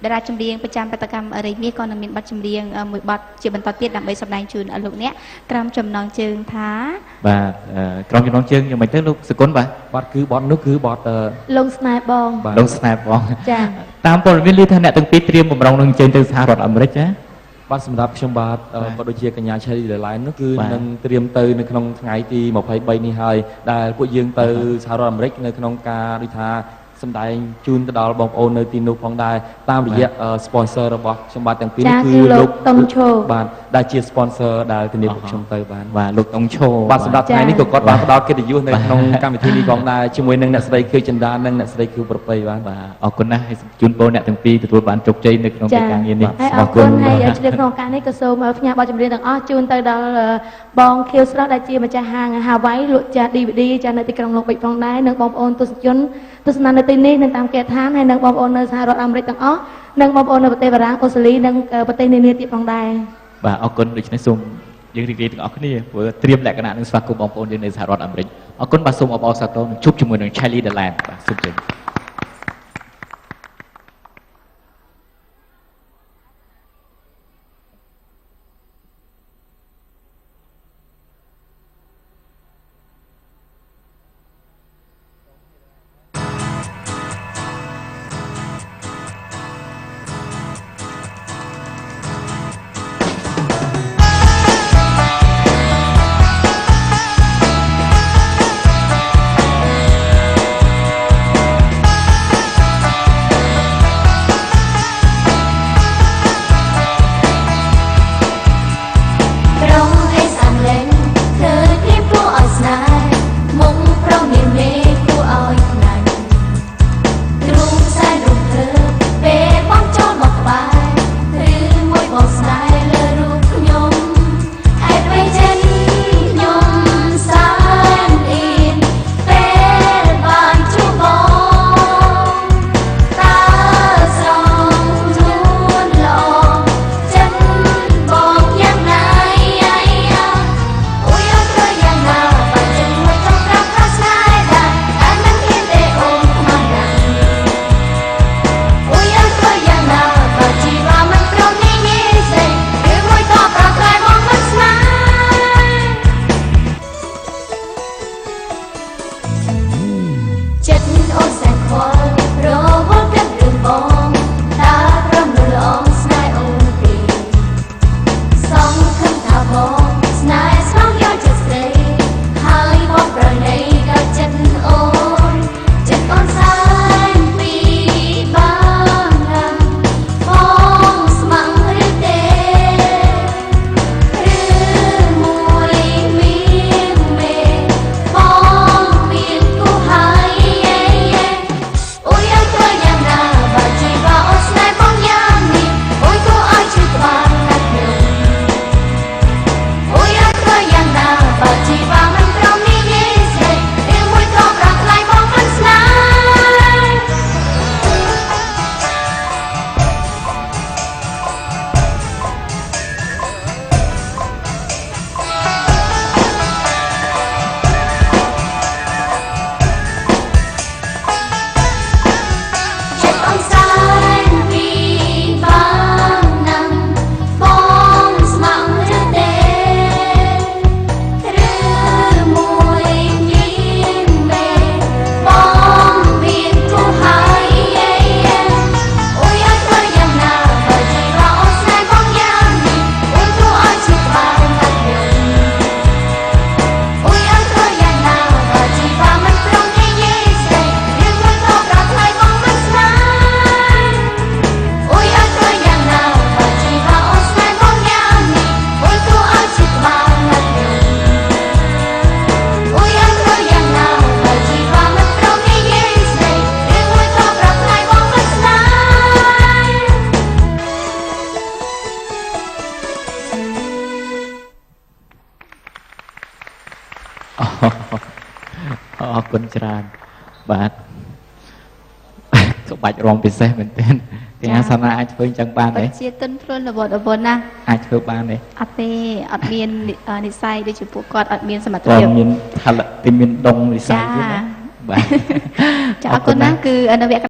តារាចម្រៀងប្រចាំបេតិកម្មរាជមាសក៏នឹងមានបទចម្រៀងមួយបទជាបន្តទៀតដើម្បីសម្ដែងជូនលោកអ្នកក្រុមចំណងជើងថាបាទក្រុមចំណងជើងយ៉ាងម៉េចទៅលោកសកុនបាទបទគឺបទនោះគឺបទលងស្នេហ៍បងលងស្នេហ៍បងចាតាមព័ត៌មានឮថាអ្នកទាំងពីរត្រៀមបំរុងនឹងជើងទៅសហរដ្ឋអាមេរិកចាបាទសម្រាប់ខ្ញុំបាទក៏ដូចជាកញ្ញាឆេរីដេឡែននោះគឺនឹងត្រៀមទៅនៅក្នុងថ្ងៃទី23នេះហើយដែលពួកយើងទៅសហរដ្ឋអាមេរិកនៅក្នុងការដូចថាសម្ដែងជូនទៅដល់បងប្អូននៅទីនោះផងដែរតាមរយៈ sponsor របស់ខ្ញុំបាទទាំងពីរនេះគឺលោកតុងឈោបាទដែលជា sponsor ដែលធានាពួកខ្ញុំទៅបាទលោកតុងឈោបាទសម្រាប់ថ្ងៃនេះក៏គាត់បានផ្ដល់កិត្តិយសនៅក្នុងកម្មវិធីនេះផងដែរជាមួយនឹងអ្នកស្រីខឿចិន្តានិងអ្នកស្រីខឿប្រពៃបាទអរគុណណាស់ហើយជូនពរអ្នកទាំងពីរទទួលបានជោគជ័យនៅក្នុងកិច្ចការងារនេះអរគុណហើយឆ្លៀតក្នុងការនេះក៏សូមផ្ញើបទចម្រៀងទាំងអស់ជូនទៅដល់បងខៀវស្រស់ដែលជាម្ចាស់ហាង Hawaii លក់ចាស់ DVD ចាស់នៅទីក្រុងឡុងបិចផងដែរនិងបងប្អូនទស្សនិកជនទស្សនានៅទីនេះនៅតាមគេឋានហើយនិងបងប្អូននៅសហរដ្ឋអាមេរិកទាំងអស់និងបងប្អូននៅប្រទេសបារាំងអូស្ត្រាលីនិងប្រទេសនានាទៀតផងដែរបាទអរគុណដូច្នេះសូមយើងរីករាយទាំងអស់គ្នាព្រោះត្រៀមលក្ខណៈនឹងស្វាគមន៍បងប្អូនយើងនៅសហរដ្ឋអាមេរិកអរគុណបាទសូមអបអរសាទរនឹងជួបជាមួយនឹង Charlie Deland បាទសូមជម្រាបអរគុណច្រើនបាទក្បាច់រំពិសេសមែនទែនគេអាសាណាអាចធ្វើអញ្ចឹងបានទេជាទិនព្រុនរបស់អវណាអាចធ្វើបានទេអត់ទេអត់មាននិស័យដូចជាពួកគាត់អត់មានសមត្ថភាពមានថលតែមានដងនិស័យទៀតណាបាទចាអរគុណណាស់គឺនៅវគ្គ